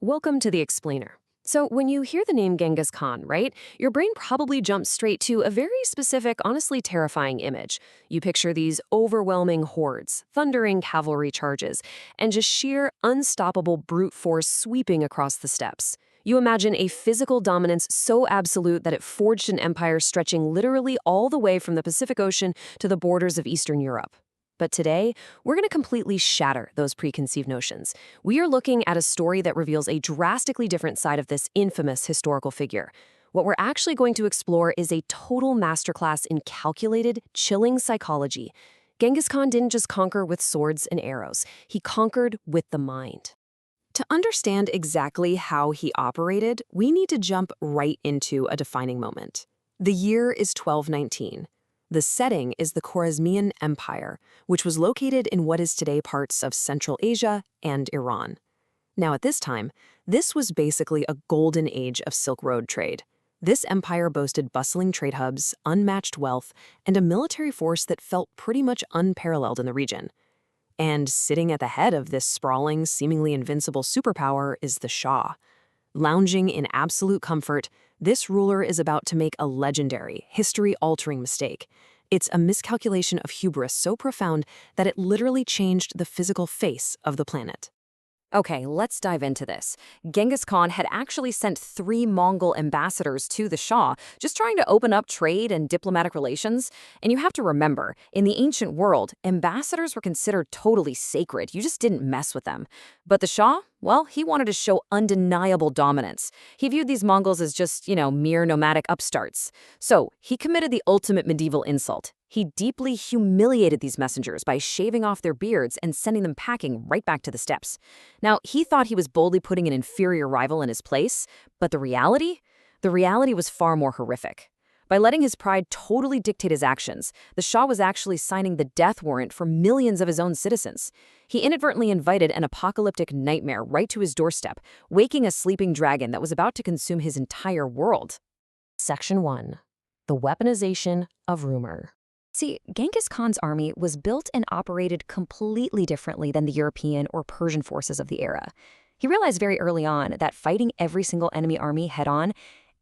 Welcome to the Explainer. So, when you hear the name Genghis Khan, right, your brain probably jumps straight to a very specific, honestly terrifying image. You picture these overwhelming hordes, thundering cavalry charges, and just sheer, unstoppable brute force sweeping across the steppes. You imagine a physical dominance so absolute that it forged an empire stretching literally all the way from the Pacific Ocean to the borders of Eastern Europe. But today, we're going to completely shatter those preconceived notions. We are looking at a story that reveals a drastically different side of this infamous historical figure. What we're actually going to explore is a total masterclass in calculated, chilling psychology. Genghis Khan didn't just conquer with swords and arrows, he conquered with the mind. To understand exactly how he operated, we need to jump right into a defining moment. The year is 1219. The setting is the Khwarezmian Empire, which was located in what is today parts of Central Asia and Iran. Now at this time, this was basically a golden age of Silk Road trade. This empire boasted bustling trade hubs, unmatched wealth, and a military force that felt pretty much unparalleled in the region. And sitting at the head of this sprawling, seemingly invincible superpower is the Shah. Lounging in absolute comfort, this ruler is about to make a legendary, history-altering mistake. It's a miscalculation of hubris so profound that it literally changed the physical face of the planet. Okay, let's dive into this. Genghis Khan had actually sent 3 Mongol ambassadors to the Shah, just trying to open up trade and diplomatic relations. And you have to remember, in the ancient world, ambassadors were considered totally sacred. You just didn't mess with them. But the Shah, well, he wanted to show undeniable dominance. He viewed these Mongols as just, mere nomadic upstarts. So he committed the ultimate medieval insult. He deeply humiliated these messengers by shaving off their beards and sending them packing right back to the steppes. Now, he thought he was boldly putting an inferior rival in his place, but the reality? The reality was far more horrific. By letting his pride totally dictate his actions, the Shah was actually signing the death warrant for millions of his own citizens. He inadvertently invited an apocalyptic nightmare right to his doorstep, waking a sleeping dragon that was about to consume his entire world. Section 1. The weaponization of rumor. See, Genghis Khan's army was built and operated completely differently than the European or Persian forces of the era. He realized very early on that fighting every single enemy army head-on,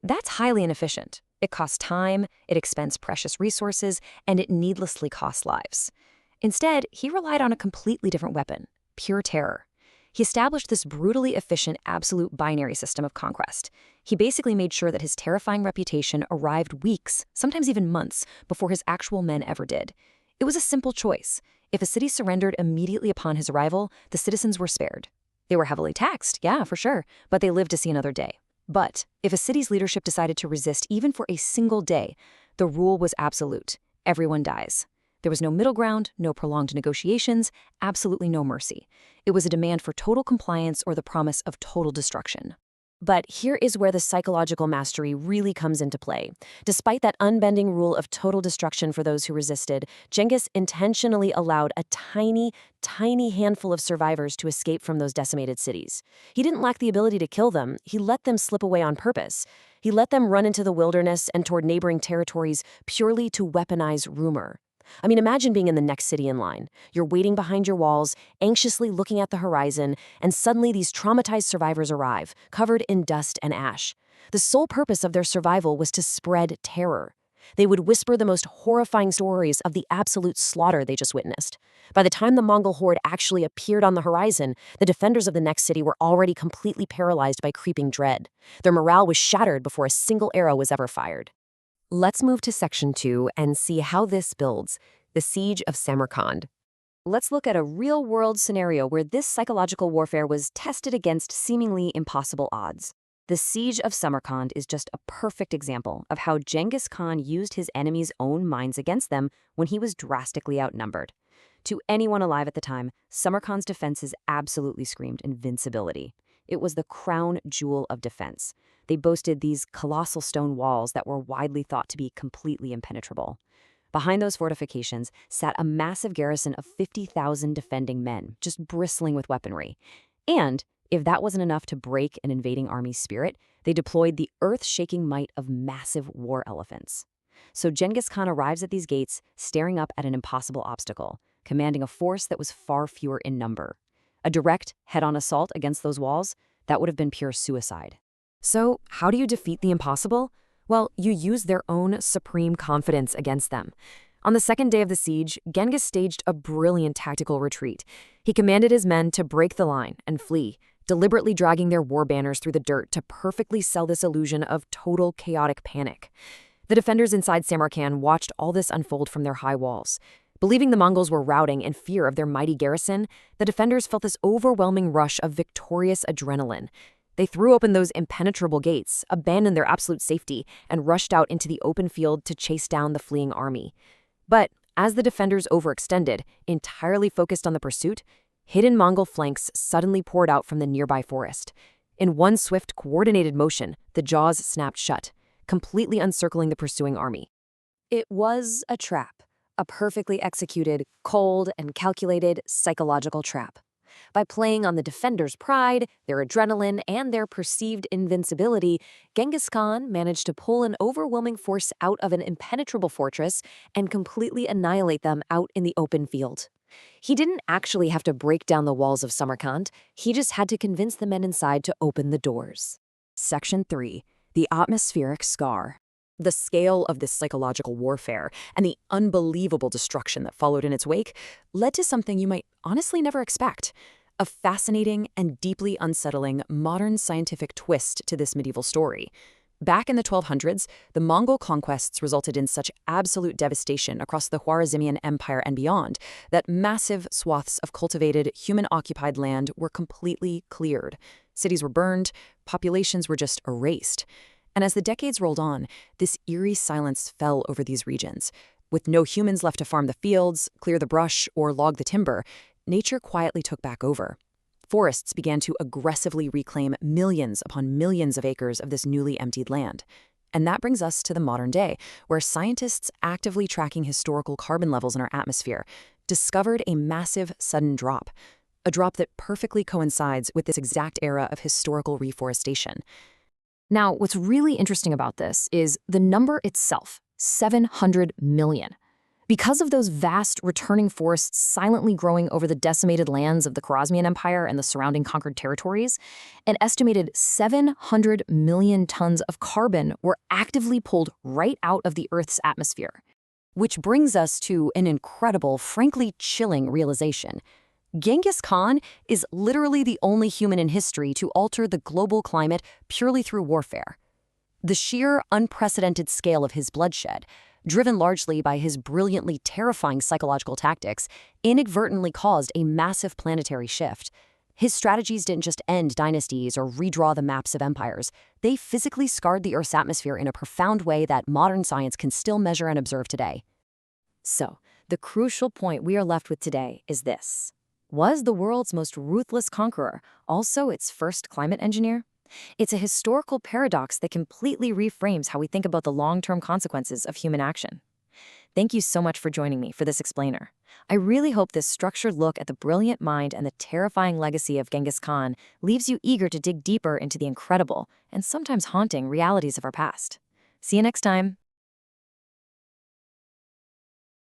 that's highly inefficient. It costs time, it expends precious resources, and it needlessly costs lives. Instead, he relied on a completely different weapon, pure terror. He established this brutally efficient absolute binary system of conquest. He basically made sure that his terrifying reputation arrived weeks, sometimes even months, before his actual men ever did. It was a simple choice. If a city surrendered immediately upon his arrival, the citizens were spared. They were heavily taxed, yeah, for sure, but they lived to see another day. But if a city's leadership decided to resist even for a single day, the rule was absolute. Everyone dies. There was no middle ground, no prolonged negotiations, absolutely no mercy. It was a demand for total compliance or the promise of total destruction. But here is where the psychological mastery really comes into play. Despite that unbending rule of total destruction for those who resisted, Genghis intentionally allowed a tiny, tiny handful of survivors to escape from those decimated cities. He didn't lack the ability to kill them, he let them slip away on purpose. He let them run into the wilderness and toward neighboring territories purely to weaponize rumor. I mean, imagine being in the next city in line. You're waiting behind your walls, anxiously looking at the horizon, and suddenly these traumatized survivors arrive, covered in dust and ash. The sole purpose of their survival was to spread terror. They would whisper the most horrifying stories of the absolute slaughter they just witnessed. By the time the Mongol horde actually appeared on the horizon, the defenders of the next city were already completely paralyzed by creeping dread. Their morale was shattered before a single arrow was ever fired. Let's move to Section 2 and see how this builds, the Siege of Samarkand. Let's look at a real-world scenario where this psychological warfare was tested against seemingly impossible odds. The Siege of Samarkand is just a perfect example of how Genghis Khan used his enemies' own minds against them when he was drastically outnumbered. To anyone alive at the time, Samarkand's defenses absolutely screamed invincibility. It was the crown jewel of defense. They boasted these colossal stone walls that were widely thought to be completely impenetrable. Behind those fortifications sat a massive garrison of 50,000 defending men, just bristling with weaponry. And if that wasn't enough to break an invading army's spirit, they deployed the earth-shaking might of massive war elephants. So Genghis Khan arrives at these gates, staring up at an impossible obstacle, commanding a force that was far fewer in number. A direct, head-on assault against those walls, That would have been pure suicide. So, how do you defeat the impossible? Well, you use their own supreme confidence against them. On the second day of the siege, Genghis staged a brilliant tactical retreat. He commanded his men to break the line and flee, deliberately dragging their war banners through the dirt to perfectly sell this illusion of total chaotic panic. The defenders inside Samarkand watched all this unfold from their high walls. Believing the Mongols were routing in fear of their mighty garrison, the defenders felt this overwhelming rush of victorious adrenaline. They threw open those impenetrable gates, abandoned their absolute safety, and rushed out into the open field to chase down the fleeing army. But as the defenders overextended, entirely focused on the pursuit, hidden Mongol flanks suddenly poured out from the nearby forest. In one swift, coordinated motion, the jaws snapped shut, completely encircling the pursuing army. It was a trap, a perfectly executed, cold, and calculated psychological trap. By playing on the defenders' pride, their adrenaline, and their perceived invincibility, Genghis Khan managed to pull an overwhelming force out of an impenetrable fortress and completely annihilate them out in the open field. He didn't actually have to break down the walls of Samarkand, he just had to convince the men inside to open the doors. Section 3. The atmospheric scar. The scale of this psychological warfare and the unbelievable destruction that followed in its wake led to something you might honestly never expect: a fascinating and deeply unsettling modern scientific twist to this medieval story. Back in the 1200s, the Mongol conquests resulted in such absolute devastation across the Khwarezmian Empire and beyond that massive swaths of cultivated, human-occupied land were completely cleared. Cities were burned, populations were just erased. And as the decades rolled on, this eerie silence fell over these regions. With no humans left to farm the fields, clear the brush, or log the timber, nature quietly took back over. Forests began to aggressively reclaim millions upon millions of acres of this newly emptied land. And that brings us to the modern day, where scientists actively tracking historical carbon levels in our atmosphere discovered a massive sudden drop. A drop that perfectly coincides with this exact era of historical reforestation. Now, what's really interesting about this is the number itself, 700 million. Because of those vast returning forests silently growing over the decimated lands of the Khwarezmian Empire and the surrounding conquered territories, an estimated 700 million tons of carbon were actively pulled right out of the Earth's atmosphere. Which brings us to an incredible, frankly chilling realization. Genghis Khan is literally the only human in history to alter the global climate purely through warfare. The sheer, unprecedented scale of his bloodshed, driven largely by his brilliantly terrifying psychological tactics, inadvertently caused a massive planetary shift. His strategies didn't just end dynasties or redraw the maps of empires. They physically scarred the Earth's atmosphere in a profound way that modern science can still measure and observe today. So, the crucial point we are left with today is this. Was the world's most ruthless conqueror also its first climate engineer? It's a historical paradox that completely reframes how we think about the long-term consequences of human action. Thank you so much for joining me for this explainer. I really hope this structured look at the brilliant mind and the terrifying legacy of Genghis Khan leaves you eager to dig deeper into the incredible and sometimes haunting realities of our past. See you next time.